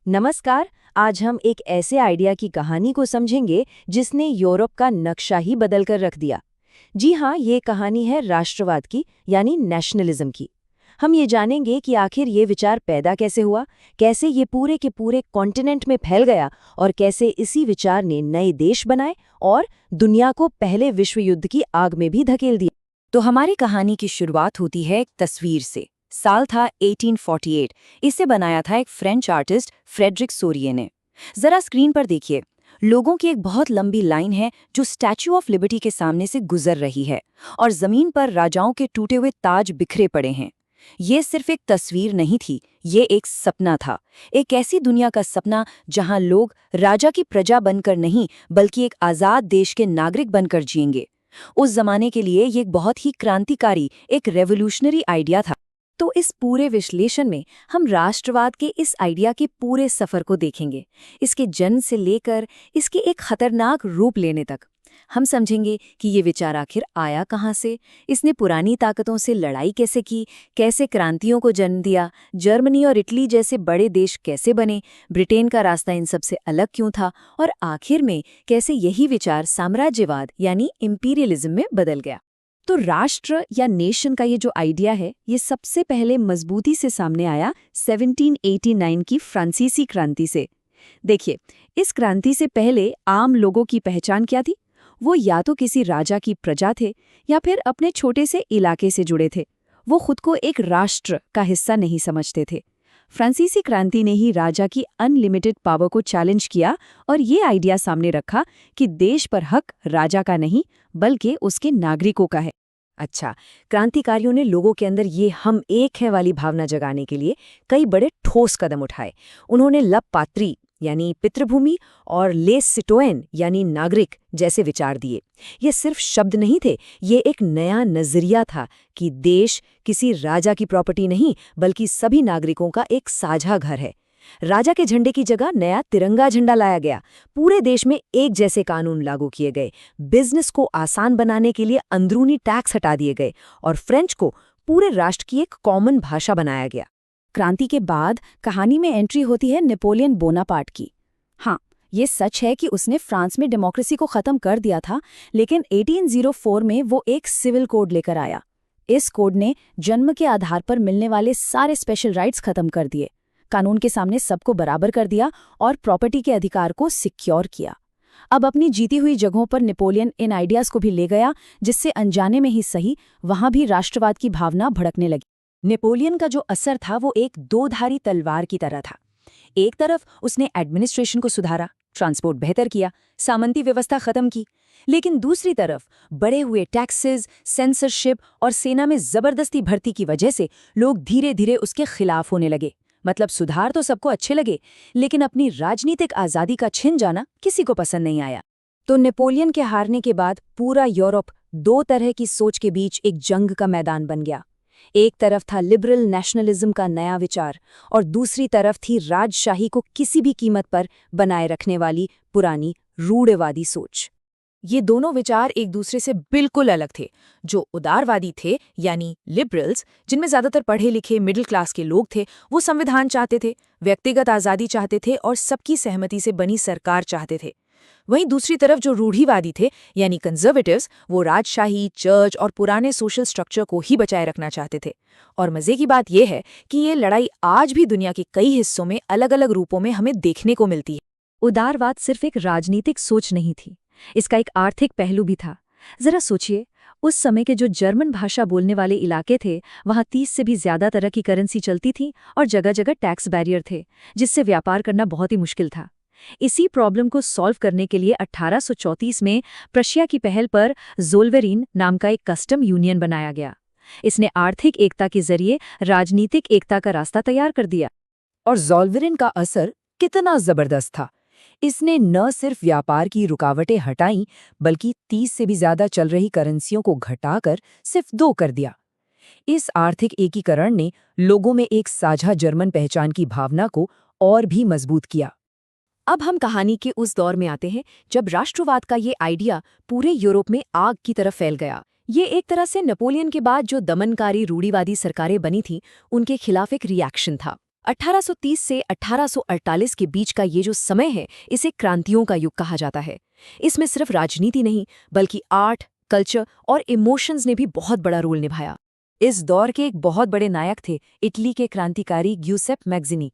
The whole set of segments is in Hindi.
नमस्कार। आज हम एक ऐसे आइडिया की कहानी को समझेंगे जिसने यूरोप का नक्शा ही बदल कर रख दिया। जी हाँ, ये कहानी है राष्ट्रवाद की, यानी नेशनलिज्म की। हम ये जानेंगे कि आखिर ये विचार पैदा कैसे हुआ, कैसे ये पूरे के पूरे कॉन्टिनेंट में फैल गया और कैसे इसी विचार ने नए देश बनाए और दुनिया को पहले विश्व युद्ध की आग में भी धकेल दिया। तो हमारी कहानी की शुरुआत होती है एक तस्वीर से। साल था 1848। इसे बनाया था एक फ्रेंच आर्टिस्ट फ्रेडरिक सोरिये ने। जरा स्क्रीन पर देखिए, लोगों की एक बहुत लंबी लाइन है जो स्टैच्यू ऑफ लिबर्टी के सामने से गुजर रही है और जमीन पर राजाओं के टूटे हुए ताज बिखरे पड़े हैं। ये सिर्फ एक तस्वीर नहीं थी, ये एक सपना था। एक ऐसी दुनिया का सपना जहां लोग राजा की प्रजा बनकर नहीं बल्कि एक आजाद देश के नागरिक बनकर जिएंगे। उस जमाने के लिए ये एक बहुत ही क्रांतिकारी, एक रेवोल्यूशनरी आइडिया था। तो इस पूरे विश्लेषण में हम राष्ट्रवाद के इस आइडिया के पूरे सफर को देखेंगे, इसके जन्म से लेकर इसके एक खतरनाक रूप लेने तक। हम समझेंगे कि ये विचार आखिर आया कहाँ से, इसने पुरानी ताकतों से लड़ाई कैसे की, कैसे क्रांतियों को जन्म दिया, जर्मनी और इटली जैसे बड़े देश कैसे बने, ब्रिटेन का रास्ता इन सबसे अलग क्यों था, और आखिर में कैसे यही विचार साम्राज्यवाद यानी इंपीरियलिज्म में बदल गया। तो राष्ट्र या नेशन का ये जो आइडिया है, ये सबसे पहले मजबूती से सामने आया 1789 की फ्रांसीसी क्रांति से। देखिए, इस क्रांति से पहले आम लोगों की पहचान क्या थी? वो या तो किसी राजा की प्रजा थे या फिर अपने छोटे से इलाके से जुड़े थे। वो खुद को एक राष्ट्र का हिस्सा नहीं समझते थे। फ्रांसीसी क्रांति ने ही राजा की अनलिमिटेड पावर को चैलेंज किया और ये आइडिया सामने रखा कि देश पर हक राजा का नहीं बल्कि उसके नागरिकों का है। अच्छा, क्रांतिकारियों ने लोगों के अंदर ये हम एक है वाली भावना जगाने के लिए कई बड़े ठोस कदम उठाए। उन्होंने लब पात्री यानी पितृभूमि और लेस सिटोएन यानी नागरिक जैसे विचार दिए। ये सिर्फ शब्द नहीं थे, ये एक नया नजरिया था कि देश किसी राजा की प्रॉपर्टी नहीं बल्कि सभी नागरिकों का एक साझा घर है। राजा के झंडे की जगह नया तिरंगा झंडा लाया गया। पूरे देश में एक जैसे कानून लागू किए गए। बिजनेस को आसान बनाने के लिए अंदरूनी टैक्स हटा दिए गए और फ्रेंच को पूरे राष्ट्र की एक कॉमन भाषा बनाया गया। क्रांति के बाद कहानी में एंट्री होती है नेपोलियन बोनापार्ट की। हाँ, ये सच है कि उसने फ्रांस में डेमोक्रेसी को खत्म कर दिया था, लेकिन 1804 में वो एक सिविल कोड लेकर आया। इस कोड ने जन्म के आधार पर मिलने वाले सारे स्पेशल राइट्स खत्म कर दिए, कानून के सामने सबको बराबर कर दिया और प्रॉपर्टी के अधिकार को सिक्योर किया। अब अपनी जीती हुई जगहों पर नेपोलियन इन आइडियाज को भी ले गया, जिससे अनजाने में ही सही वहां भी राष्ट्रवाद की भावना भड़कने लगी। नेपोलियन का जो असर था वो एक दो-धारी तलवार की तरह था। एक तरफ उसने एडमिनिस्ट्रेशन को सुधारा, ट्रांसपोर्ट बेहतर किया, सामंती व्यवस्था खत्म की, लेकिन दूसरी तरफ बढ़े हुए टैक्सेस, सेंसरशिप और सेना में जबरदस्ती भर्ती की वजह से लोग धीरे धीरे उसके खिलाफ होने लगे। मतलब सुधार तो सबको अच्छे लगे, लेकिन अपनी राजनीतिक आज़ादी का छिन जाना किसी को पसंद नहीं आया। तो नेपोलियन के हारने के बाद पूरा यूरोप दो तरह की सोच के बीच एक जंग का मैदान बन गया। एक तरफ था लिबरल नेशनलिज्म का नया विचार और दूसरी तरफ थी राजशाही को किसी भी कीमत पर बनाए रखने वाली पुरानी रूढ़िवादी सोच। ये दोनों विचार एक दूसरे से बिल्कुल अलग थे। जो उदारवादी थे यानी लिबरल्स, जिनमें ज्यादातर पढ़े लिखे मिडिल क्लास के लोग थे, वो संविधान चाहते थे, व्यक्तिगत आज़ादी चाहते थे और सबकी सहमति से बनी सरकार चाहते थे। वहीं दूसरी तरफ जो रूढ़िवादी थे यानी कंजर्वेटिव्स, वो राजशाही, चर्च और पुराने सोशल स्ट्रक्चर को ही बचाए रखना चाहते थे। और मजे की बात यह है कि ये लड़ाई आज भी दुनिया के कई हिस्सों में अलग अलग रूपों में हमें देखने को मिलती है। उदारवाद सिर्फ एक राजनीतिक सोच नहीं थी, इसका एक आर्थिक पहलू भी था। जरा सोचिए, उस समय के जो जर्मन भाषा बोलने वाले इलाके थे, वहाँ 30 से भी ज्यादा तरह की करेंसी चलती थी और जगह जगह टैक्स बैरियर थे, जिससे व्यापार करना बहुत ही मुश्किल था। इसी प्रॉब्लम को सॉल्व करने के लिए 1834 में प्रशिया की पहल पर ज़ोल्वेरिन नाम का एक कस्टम यूनियन बनाया गया। इसने आर्थिक एकता के जरिए राजनीतिक एकता का रास्ता तैयार कर दिया। और ज़ोल्वेरिन का असर कितना जबरदस्त था। इसने न सिर्फ व्यापार की रुकावटें हटाईं, बल्कि 30 से भी ज्यादा चल रही करेंसियों को घटाकर सिर्फ 2 कर दिया। इस आर्थिक एकीकरण ने लोगों में एक साझा जर्मन पहचान की भावना को और भी मजबूत किया। अब हम कहानी के उस दौर में आते हैं जब राष्ट्रवाद का ये आइडिया पूरे यूरोप में आग की तरफ फैल गया। ये एक तरह से नेपोलियन के बाद जो दमनकारी रूढ़िवादी सरकारें बनी थीं, उनके खिलाफ एक रिएक्शन था। 1830 से 1848 के बीच का ये जो समय है, इसे क्रांतियों का युग कहा जाता है। इसमें सिर्फ राजनीति नहीं, बल्कि आर्ट, कल्चर और इमोशंस ने भी बहुत बड़ा रोल निभाया। इस दौर के एक बहुत बड़े नायक थे इटली के क्रांतिकारी ग्यूसेप मैग्जिनी।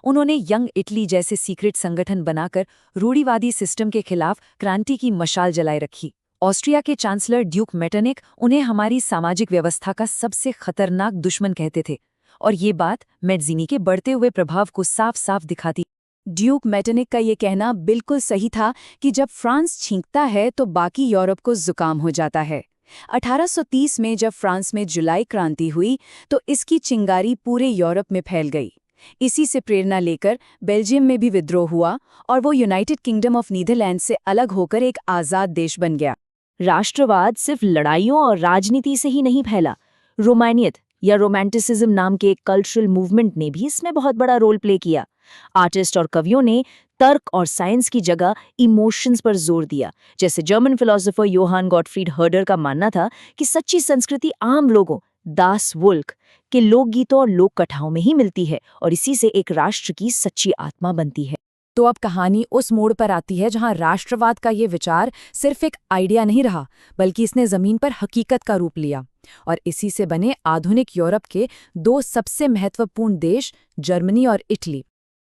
उन्होंने यंग इटली जैसे सीक्रेट संगठन बनाकर रूढ़िवादी सिस्टम के खिलाफ क्रांति की मशाल जलाए रखी। ऑस्ट्रिया के चांसलर ड्यूक मेटरनिक उन्हें हमारी सामाजिक व्यवस्था का सबसे खतरनाक दुश्मन कहते थे, और ये बात मैग्जिनी के बढ़ते हुए प्रभाव को साफ साफ दिखाती। ड्यूक मेटरनिक का ये कहना बिल्कुल सही था कि जब फ्रांस छींकता है तो बाकी यूरोप को जुकाम हो जाता है। 1830 में जब फ्रांस में जुलाई क्रांति हुई तो इसकी चिंगारी पूरे यूरोप में फैल गई। इसी से प्रेरणा लेकर बेल्जियम में भी विद्रोह हुआ और वो यूनाइटेड किंगडम ऑफ नीदरलैंड से अलग होकर एक आज़ाद देश बन गया। राष्ट्रवाद सिर्फ लड़ाइयों और राजनीति से ही नहीं फैला। रोमानियत या रोमांटिसिज्म नाम के एक कल्चरल मूवमेंट ने भी इसमें बहुत बड़ा रोल प्ले किया। आर्टिस्ट और कवियों ने तर्क और साइंस की जगह इमोशंस पर जोर दिया। जैसे German philosopher Johann Gottfried Herder का मानना था कि सच्ची संस्कृति आम लोगों, दास वुल्क, के लोकगीतों और लोक कथाओं में ही मिलती है, और इसी से एक राष्ट्र की सच्ची आत्मा बनती है। तो अब कहानी उस मोड़ पर आती है जहां राष्ट्रवाद का ये विचार सिर्फ एक आइडिया नहीं रहा, बल्कि इसने जमीन पर हकीकत का रूप लिया। और इसी से बने आधुनिक यूरोप के दो सबसे महत्वपूर्ण देश, जर्मनी और इटली।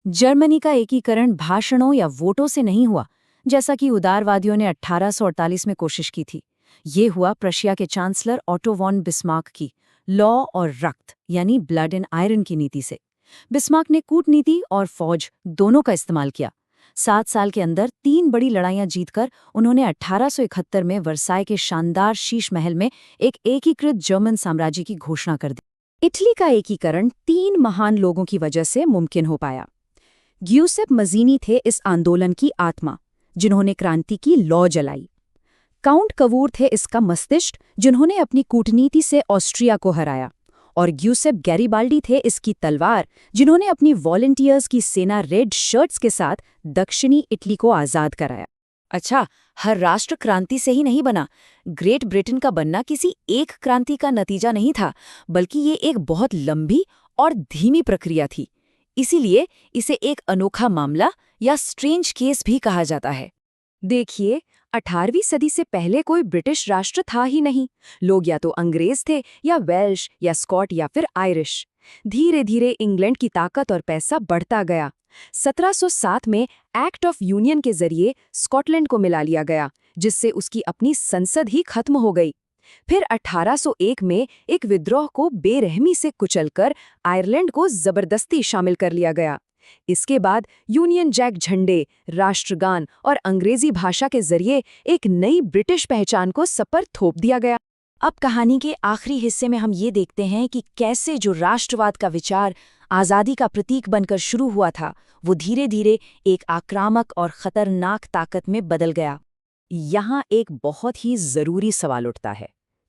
जर्मनी का एकीकरण भाषणों या वोटों से नहीं हुआ, जैसा कि उदारवादियों ने 1848 में कोशिश की थी। ये हुआ प्रशिया के चांसलर ऑटो वॉन बिस्मार्क की लॉ और रक्त यानी ब्लड एंड आयरन की नीति से। बिस्मार्क ने कूटनीति और फौज दोनों का इस्तेमाल किया। 7 साल के अंदर 3 बड़ी लड़ाइयां जीतकर उन्होंने 1871 में वर्साय के शानदार शीश महल में एक एकीकृत जर्मन साम्राज्य की घोषणा कर दी। इटली का एकीकरण 3 महान लोगों की वजह से मुमकिन हो पाया। ग्यूसेप मजीनी थे इस आंदोलन की आत्मा, जिन्होंने क्रांति की लौ जलाई। काउंट कवूर थे इसका मस्तिष्क, जिन्होंने अपनी कूटनीति से ऑस्ट्रिया को हराया। और ग्यूसेप गैरिबाल्डी थे इसकी तलवार, जिन्होंने अपनी वॉलंटियर्स की सेना रेड शर्ट्स के साथ दक्षिणी इटली को आज़ाद कराया। अच्छा, हर राष्ट्र क्रांति से ही नहीं बना। ग्रेट ब्रिटेन का बनना किसी एक क्रांति का नतीजा नहीं था, बल्कि ये एक बहुत लंबी और धीमी प्रक्रिया थी। इसीलिए इसे एक अनोखा मामला या स्ट्रेंज केस भी कहा जाता है। देखिए, 18वीं सदी से पहले कोई ब्रिटिश राष्ट्र था ही नहीं। लोग या तो अंग्रेज थे, या वेल्श, या स्कॉट, या फिर आयरिश। धीरे धीरे इंग्लैंड की ताकत और पैसा बढ़ता गया। 1707 में एक्ट ऑफ यूनियन के जरिए स्कॉटलैंड को मिला लिया गया, जिससे उसकी अपनी संसद ही खत्म हो गई। फिर 1801 में एक विद्रोह को बेरहमी से कुचलकर आयरलैंड को जबरदस्ती शामिल कर लिया गया। इसके बाद यूनियन जैक झंडे, राष्ट्रगान और अंग्रेजी भाषा के जरिए एक नई ब्रिटिश पहचान को सब पर थोप दिया गया। अब कहानी के आखिरी हिस्से में हम ये देखते हैं कि कैसे जो राष्ट्रवाद का विचार आज़ादी का प्रतीक बनकर शुरू हुआ था, वो धीरे धीरे एक आक्रामक और खतरनाक ताकत में बदल गया। यहाँ एक बहुत ही जरूरी सवाल उठता है,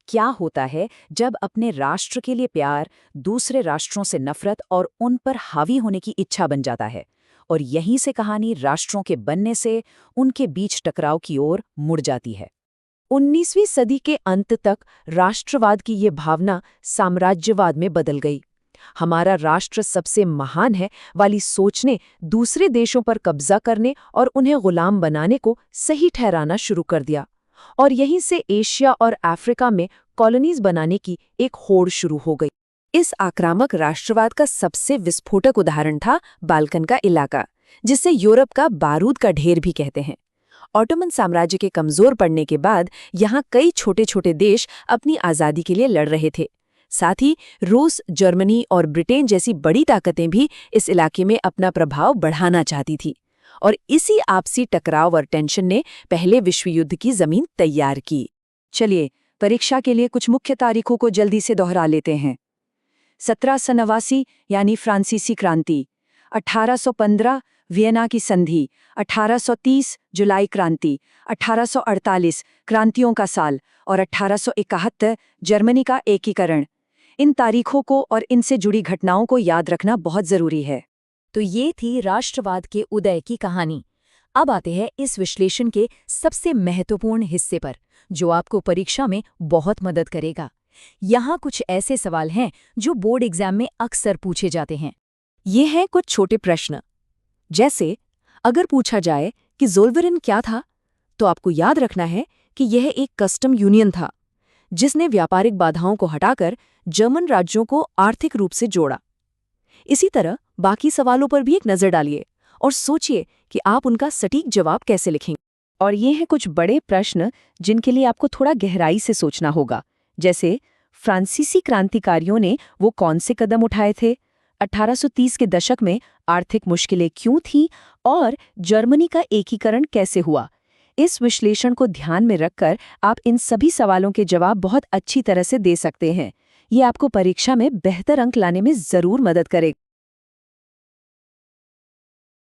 क्या होता है जब अपने राष्ट्र के लिए प्यार दूसरे राष्ट्रों से नफरत और उन पर हावी होने की इच्छा बन जाता है? और यहीं से कहानी राष्ट्रों के बनने से उनके बीच टकराव की ओर मुड़ जाती है। 19वीं सदी के अंत तक राष्ट्रवाद की ये भावना साम्राज्यवाद में बदल गई। हमारा राष्ट्र सबसे महान है वाली सोच ने दूसरे देशों पर कब्जा करने और उन्हें गुलाम बनाने को सही ठहराना शुरू कर दिया, और यहीं से एशिया और अफ्रीका में कॉलोनीज बनाने की एक होड़ शुरू हो गई। इस आक्रामक राष्ट्रवाद का सबसे विस्फोटक उदाहरण था बाल्कन का इलाका, जिसे यूरोप का बारूद का ढेर भी कहते हैं। ऑटोमन साम्राज्य के कमजोर पड़ने के बाद यहाँ कई छोटे छोटे देश अपनी आज़ादी के लिए लड़ रहे थे। साथ ही रूस, जर्मनी और ब्रिटेन जैसी बड़ी ताकतें भी इस इलाके में अपना प्रभाव बढ़ाना चाहती थी, और इसी आपसी टकराव और टेंशन ने पहले विश्व युद्ध की जमीन तैयार की। चलिए, परीक्षा के लिए कुछ मुख्य तारीखों को जल्दी से दोहरा लेते हैं। 1789 यानी फ्रांसीसी क्रांति, 1815 वियना की संधि, 1830 जुलाई क्रांति, 1848 क्रांतियों का साल और 1871 जर्मनी का एकीकरण। इन तारीखों को और इनसे जुड़ी घटनाओं को याद रखना बहुत जरूरी है। तो ये थी राष्ट्रवाद के उदय की कहानी। अब आते हैं इस विश्लेषण के सबसे महत्वपूर्ण हिस्से पर, जो आपको परीक्षा में बहुत मदद करेगा। यहाँ कुछ ऐसे सवाल हैं जो बोर्ड एग्जाम में अक्सर पूछे जाते हैं। ये हैं कुछ छोटे प्रश्न। जैसे अगर पूछा जाए कि ज़ोल्वेरिन क्या था, तो आपको याद रखना है कि यह एक कस्टम यूनियन था जिसने व्यापारिक बाधाओं को हटाकर जर्मन राज्यों को आर्थिक रूप से जोड़ा। इसी तरह बाकी सवालों पर भी एक नज़र डालिए और सोचिए कि आप उनका सटीक जवाब कैसे लिखेंगे। और ये हैं कुछ बड़े प्रश्न जिनके लिए आपको थोड़ा गहराई से सोचना होगा, जैसे फ्रांसीसी क्रांतिकारियों ने वो कौन से कदम उठाए थे, 1830 के दशक में आर्थिक मुश्किलें क्यों थीं और जर्मनी का एकीकरण कैसे हुआ। इस विश्लेषण को ध्यान में रखकर आप इन सभी सवालों के जवाब बहुत अच्छी तरह से दे सकते हैं। ये आपको परीक्षा में बेहतर अंक लाने में ज़रूर मदद करेगा।